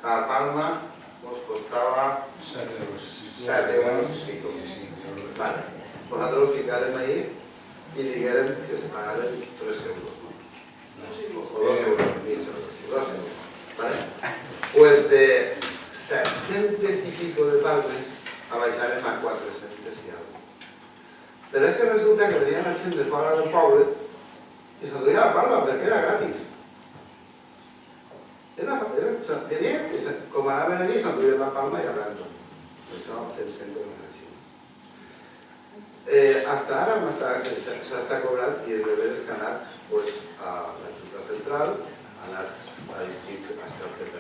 a Palma ens costava 7 euros i pico. Vale, nosaltres ho ficarem ahí i diguem que es pagaren 3 euros. O 2 euros i mig, 2 euros. Pues de 700 y pico de palmes a baixarem a 400 i algo. Però és que resulta que venien la gent de fora del poble i s'enduia a Palma perquè era gratis. Venien i com anaven allí s'enduien a Palma i a Brandon. Això sense així. Hasta ara s'està cobrant i és de veres que ha anat a la Junta Central, ha anat a districte etc.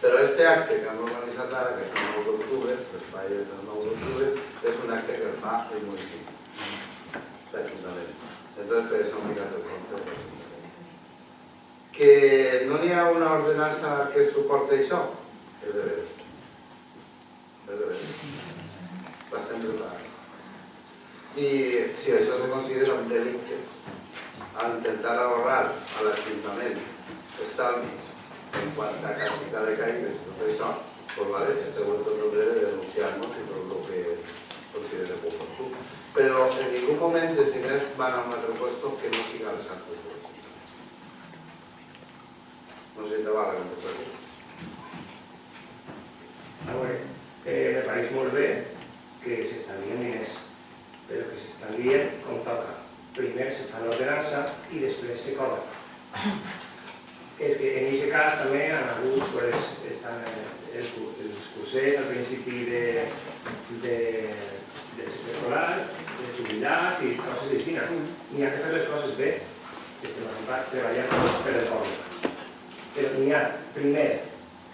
Però este acte que hem organitzat ara, que és el 9 d'octubre, l'espai és el 9 d'octubre, és un acte que fa el municipi, l'Ajuntament. Entonces, per això hem mirat el compte de l'Ajuntament. Que no n'hi ha una ordenança que suporta això? És de veres. És de veres. L'estem preparant. I si això se considera un delicte, al intentar ahorrar a l'Ajuntament estalvis en quant a quantitat de caïdes, tot això, pues vale, este vuelto no debe denunciar-nos i tot el que considere oportú. Però en ningú moment els diners van a un altre puesto que no siga les actes de l'Ajuntament. No sé si te va la contestació. A veure, me pareix molt bé que s'estalvien diners, però que s'estalvien com toca. Primer se fa l'ordenança i després se cobra. És que en aquest cas també han hagut els cursers al principi dels escolars, dels jubilats i coses així. N'hi ha que fer les coses bé, que estem treballant per el poble. Però n'hi ha primer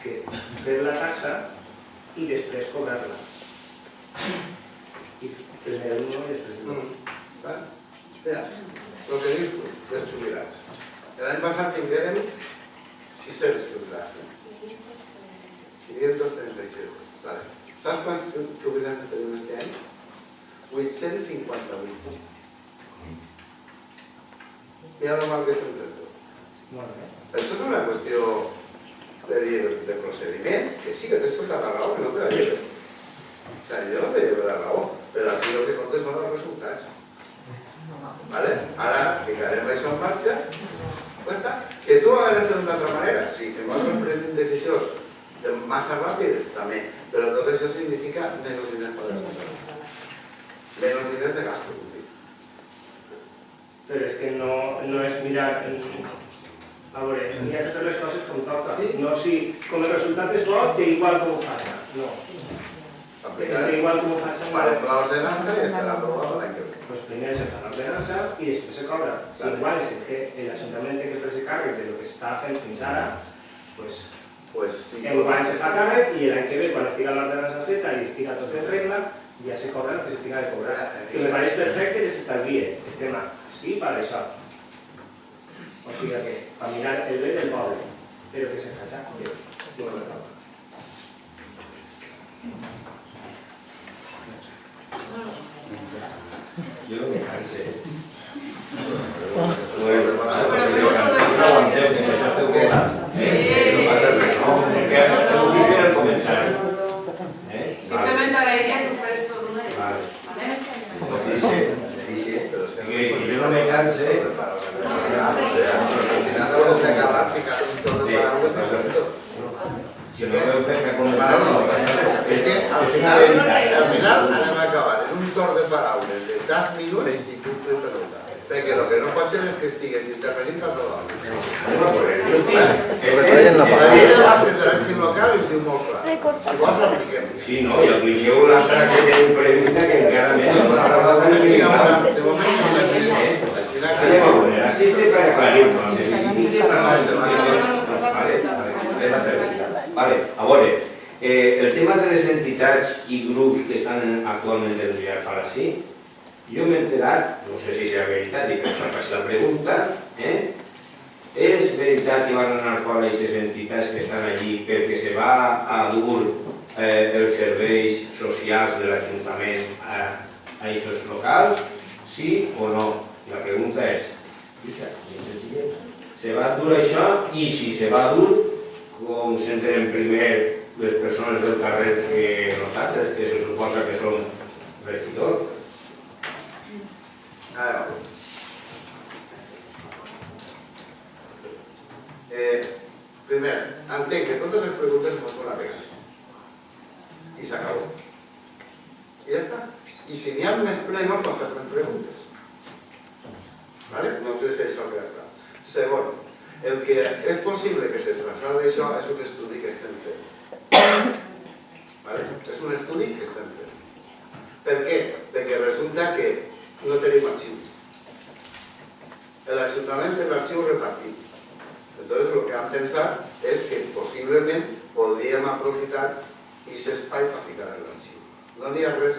que fer la taxa i després cobrar-la. I primer l'un i després l'altre. Espera, el que dius tu, dels jubilats. L'any passat tinguérem 600 jubilats. 537. Saps quants jubilats tenim aquest any? 858. Mira el mal que estem fent. Això és una qüestió de procediment, que sí, que tens tota la raó, que no te la lleves. O sigui, jo no te llevo la raó, però així el que comptes són els resultats. Ara ficarem això en marxa. Que tu hagués fet d'una altra manera, sí, que nosaltres prenem decisions massa ràpides, també, però tot això significa menys diners per a l'Ajuntament. Menys diners de gasto públic. Però és que no és mirar... A veure, n'hi ha que fer les coses com toca. No si, com el resultat és bo, té igual com ho faça. No. Té igual com ho faça. Farem l'ordenança i estarà aprovat l'any que ve. Pues primer se fa l'ordenança i després se cobra. Si igual és que l'Ajuntament té que fer-se càrrec de lo que s'estava fent fins ara, pues enguany se fa càrrec i l'any que ve, quan estiga l'ordenança feta i estiga tot en regla, ja se cobra el que s'estiga de cobrar. Que me pareix perfecte que s'estalvie. Estem així per això. O sigui que, per mirar el bé del poble, però que se faci bé. Jo no me canse. No aguanteu, que això esteu votant. No passa res, no? Perquè ho dic en el comentari. Simplement agrairia que ho faràs tot una Jo no me canse. Si no veu fer que és que al final anem a acabar en un torn de paraules de 10 minuts i punt de pelota. Perquè el que no pot ser és que estigués intervenint per tothom. La llei de bases de règim local es diu molt clar. Si vols l'apliquem. Sí, no, i apliqueu l'altra que tenim prevista que encara més. De moment no l'apliquem. Anem a veure, així té per aclarir coses. A veure, el tema de les entitats i grups que estan actualment denunciats per així, jo m'he enterat, no sé si és veritat i que em faci la pregunta, és veritat que van anar fora aquestes entitats que estan allí perquè se va a dur els serveis socials de l'Ajuntament a aquests locals? Sí o no? La pregunta és, se va dur això i si se va dur, com s'entenen primer les persones del carrer que nosaltres, que se suposa que són regidors. Primer, entenc que totes les preguntes no són la regla. I s'acabó. I ja està. I si n'hi ha més plenos, pues fer més preguntes. ¿Vale? No sé si això queda clar. Segon, el que és possible que se traslade això és un estudi que estem fent. ¿Vale? És un estudi que estem fent. Per què? Perquè resulta que no tenim arxiu. L'Ajuntament té l'arxiu repartit. Entonces, lo que han pensat és que possiblement podríem aprofitar aquest espai per ficar l'arxiu. No n'hi ha res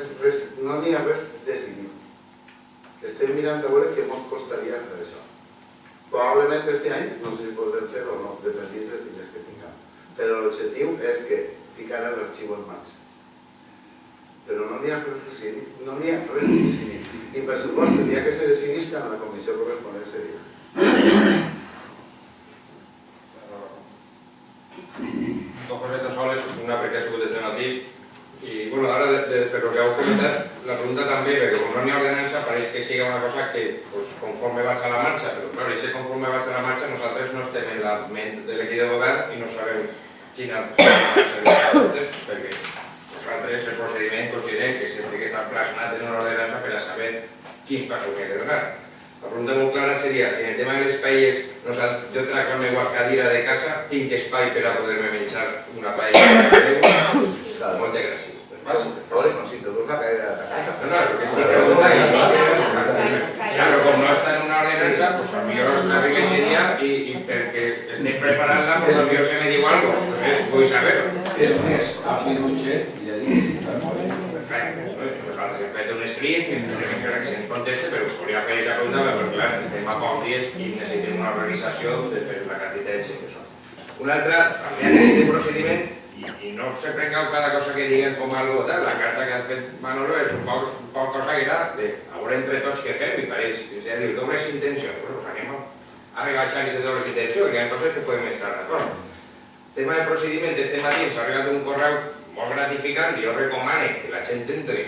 decidit. Estem mirant a veure què ens costaria fer això. Probablement aquest any, no sé si podrem fer o no, dependint dels diners que tinguem. Però l'objectiu és que ficar l'arxiu en marxa. Però no n'hi ha res decidit. I per supost, el dia que se decidís que en la comissió corresponent seria. Dos cosetes soles, una perquè ha sigut des de matí. I, bueno, ara, per lo que heu comentat, la pregunta també, perquè com no n'hi ha ordenança, pareix que sigui una cosa que, pues, conforme vaig a la marxa, però, clar, i si conforme vaig a la marxa, nosaltres no estem en la ment de l'equip de govern i no sabem quina perquè nosaltres el procediment considerem que sempre que està plasmat en una ordenança per a saber quin pas hauria de donar. La pregunta molt clara seria, si en el tema de les paelles, jo trec la meva cadira de casa, tinc espai per a poder-me menjar una paella. Moltes gràcies. Ahora no, si te dues la cadira de ta casa. No, però com no està en una ordenança, pues potser la que seria i perquè estem preparant-la, pues potser se me diu algo, vull saber-ho. És més, a Pinochet i a dir, Perfecte. Nosaltres hem fet un escrit, que se'ns conteste, però volia fer aquesta pregunta perquè, clar, estem a pocs dies i necessitem una organització per la quantitat de gent que són. Una altra, també a nivell de procediment, i no se prengueu cada cosa que diguen com algo tal, la carta que ha fet Manolo és un poc cosa que era de a veure entre tots què fem, i pareix, és a dir, dobles intencions, doncs anem a rebaixar aquestes dobles intencions, que hi ha coses que podem estar d'acord. Tema de procediment, este matí ens ha arribat un correu molt gratificant i jo recomano que la gent entre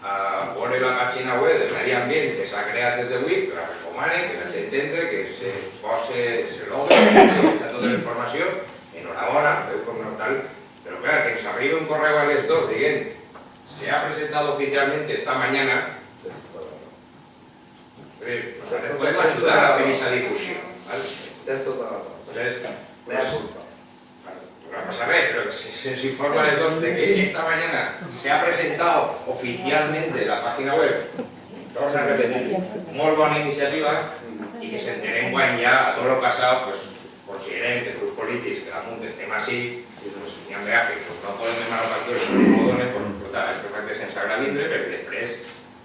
a veure la pàgina web del Medi Ambient que s'ha creat des d'avui, que la recomano, que la gent entre, que se logre, que s'ha tota la informació, enhorabona, veu com no tal. Pero claro, que nos arriba un correo a las 2 diciendo se ha presentado oficialmente esta mañana, nos podemos ayudar a hacer esa difusión, ¿vale? Esto para Entonces, me ha culpa. no pasa nada, pero que se nos informa a las 2 de que esta mañana se ha presentado oficialmente la página web, vamos a repetir, muy buena iniciativa y que se enteren ya a todo lo pasado, pues consideren que los políticos que damunt estem així, doncs n'hi ha gràfics, no podem demanar factures, no donen, doncs, és perfecte sense agravindre, perquè després,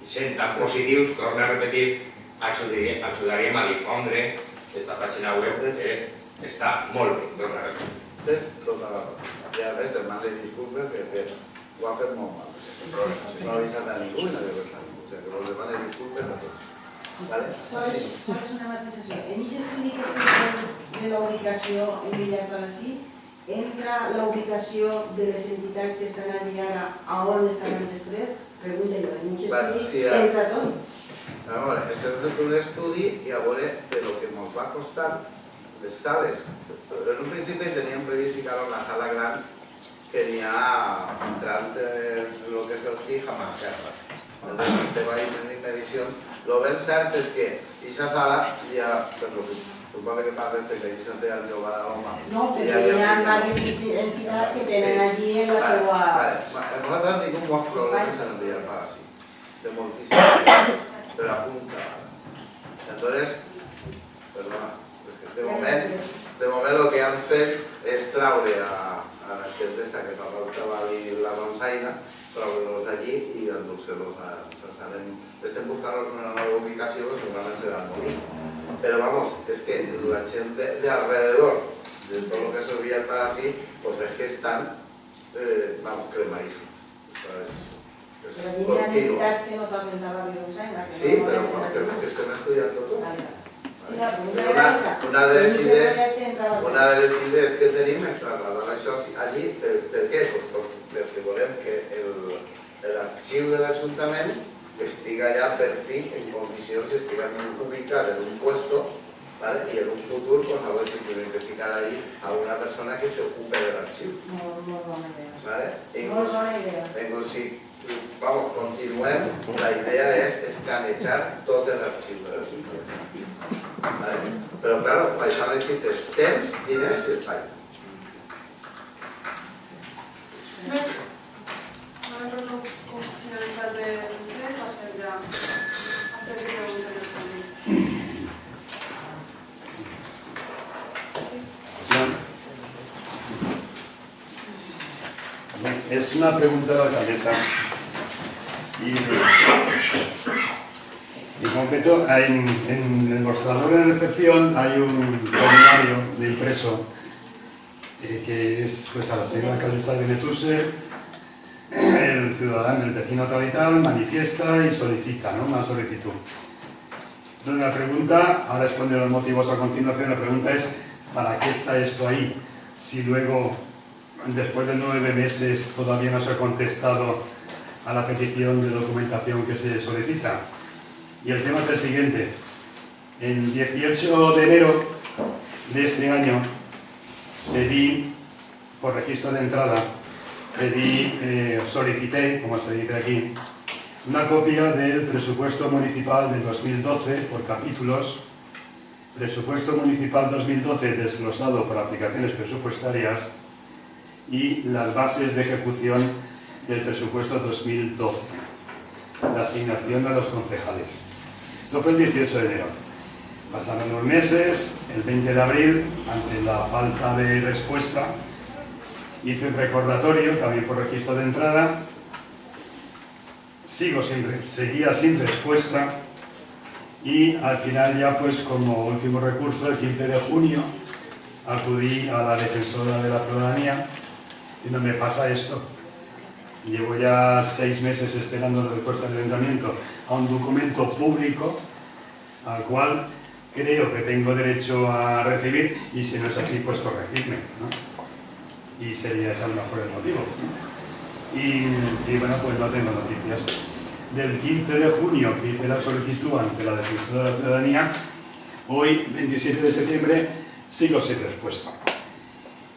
sent tan positius, torno a repetir, ajudaríem a difondre aquesta pàgina web que està molt bé, torno a repetir. Tens tota la raó. I a més demane disculpes que ho ha fet molt mal. No ha avisat a ningú i no ha avisat a ningú. O sigui, que us demane disculpes a tots. ¿Vale? Solo una matización. En ese estudio que estem fent de la ubicació en Villa Palasí, entra la ubicació de les entitats que estan allí ara a on estaran després? Pregunta jo, en aquest estudi entra tot? Estem fent un estudi i a veure de lo que ens va costar les sales. En un principi teníem previst ficar una sala gran que n'hi ha entrant en el que és el TIC a Mancerra. Entonces, estem ahí fent medicions. Lo ben cert és que aquesta sala ja, suposo que parles de que això té el lloc a l'home. No, perquè hi ha diverses entitats que tenen allí en la seva... Nosaltres hem tingut molts problemes en el dia del Palasí, de moltíssims, però apunta. Entonces, perdona, de moment el que han fet és traure a la gent d'esta que faltava la ronsaina, treure-los d'allí i endolcer-los a... Estem buscant-los una nova ubicació que segurament serà el Molí. Però, vamos, és que la gent de alrededor de tot el que servia el Palasí, pues és que estan, vamos, cremadíssims. Però hi ha entitats que no toquen de la ronsaina. Sí, però que estem estudiant tot. Una de les idees que tenim és trasladar això allí. Per què? Perquè volem que l'arxiu de l'Ajuntament estiga ja per fi en condicions i estiga ubicat en un puesto, y en un futur pues habrá que identificar ahí a una persona que se ocupe del archivo. Molt bona idea. ¿Vale? Molt bona idea. Si vamos, continuem, la idea és escanejar tot l'arxiu de l'Ajuntament. ¿Vale? Però claro, per això necessites temps, diners i espai. Nosotros no finalizar de tren va a ser ya antes de que pregunten también. Es una pregunta de la alcaldesa y en concreto en el mostrador de recepción hay un formulario de impreso que es pues a la señora alcaldesa de Benetúser, el ciudadano, el vecino tal y tal, manifiesta y solicita, ¿no? Una solicitud. Entonces la pregunta, ahora expongo los motivos a continuación, la pregunta es ¿para qué está esto ahí? Si luego, después de 9 meses, todavía no se ha contestado a la petición de documentación que se solicita. Y el tema es el siguiente. El 18 de enero de este año pedí, por registro de entrada, solicité, como se dice aquí, una copia del presupuesto municipal del 2012 por capítulos, presupuesto municipal 2012 desglosado por aplicaciones presupuestarias y las bases de ejecución del presupuesto 2012, la asignación a los concejales. Esto fue el 18 de enero. Pasaron los meses, el 20 de abril, ante la falta de respuesta, hice un recordatorio, también por registro de entrada, seguía sin respuesta y al final ya pues como último recurso, el 15 de junio, acudí a la defensora de la ciudadanía y no me pasa esto. Llevo ya 6 meses esperando la respuesta del ayuntamiento a un documento público al cual creo que tengo derecho a recibir y si no es así pues corregirme, ¿no? Y sería ese a lo mejor el motivo. Y bueno, pues no tengo noticias. Del 15 de junio que hice la solicitud ante la defensora de la ciudadanía, hoy, 27 de septiembre, sigo sin respuesta.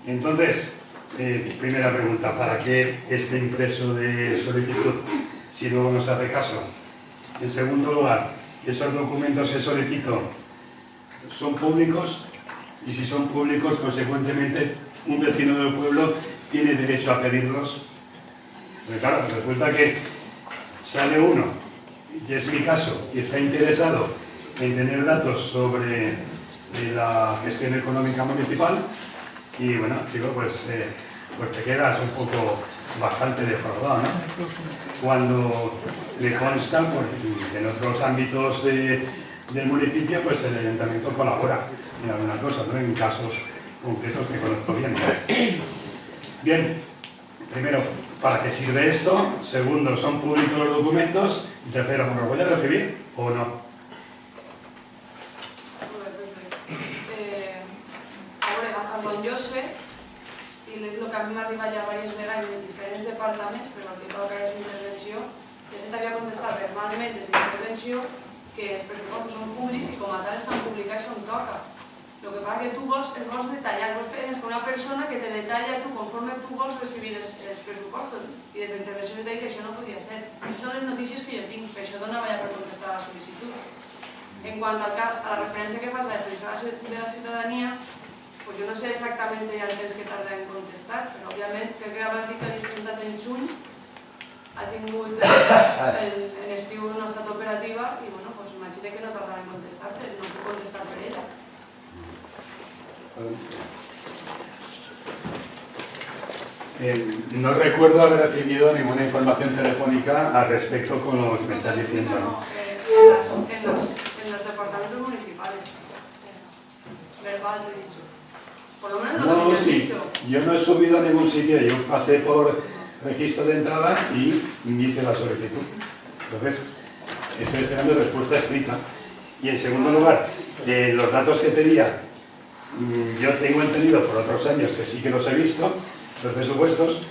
Entonces, primera pregunta, ¿para qué este impreso de solicitud si luego no se hace caso? En segundo lugar, ¿esos documentos que solicito son públicos? Y si son públicos, consecuentemente, un vecino del pueblo tiene derecho a pedirlos. Pero claro, resulta que sale uno, y es mi caso, y está interesado en tener datos sobre la gestión económica municipal, y bueno, chico, pues te quedas un poco bastante defraudado, ¿no? Cuando le consta, pues, en otros ámbitos del municipio, pues el ayuntamiento colabora en algunas cosas, ¿no? En casos concretos que conozco bien. Bien, primero, ¿para qué sirve esto? Segundo, ¿son públicos los documentos? Y tercero, ¿me los voy a recibir o no? Con José, y es lo que a mí m'arriba ja diverses vegades de diferents departaments, però el que toca és intervenció, que t'havia contestat verbalment des d'intervenció que els pressupostos són públics i com a tal estan publicats on toca. Lo que pasa es que tú vols detallar, vos tienes con una persona que te detalla tú conforme tú vols recibir els pressupostos i des d'intervenció te dic que això no podia ser. Això són les notícies que jo tinc, per això donava ja per contestar la sol·licitud. En quant al cas, a la referència que fas a la defensa de la ciutadania, pues yo no sé exactamente ya el temps que tarda en contestar, però òbviament crec que abans dit que l'he presentat en juny, ha tingut l'estiu no ha estat operativa i bueno, pues imagina que no tardarà en contestar-te, no puc contestar per ella. No recuerdo haber recibido ninguna información telefónica al respecto con lo que me estás diciendo. No, en los departamentos municipales. Verbal, te he dicho. Por lo menos No, lo que sí. has dicho. Yo no he subido a ningún sitio, yo pasé por registro de entrada y hice la solicitud. Entonces, estoy esperando respuesta escrita. Y en segundo lugar, los datos que pedía, yo tengo entendido por otros años que sí que los he visto, los presupuestos,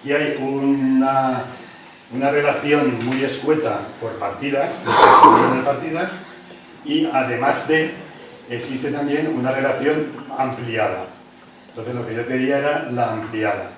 y hay una relación muy escueta por partidas, y además existe también una relación ampliada. Entonces lo que yo pedía era la ampliada.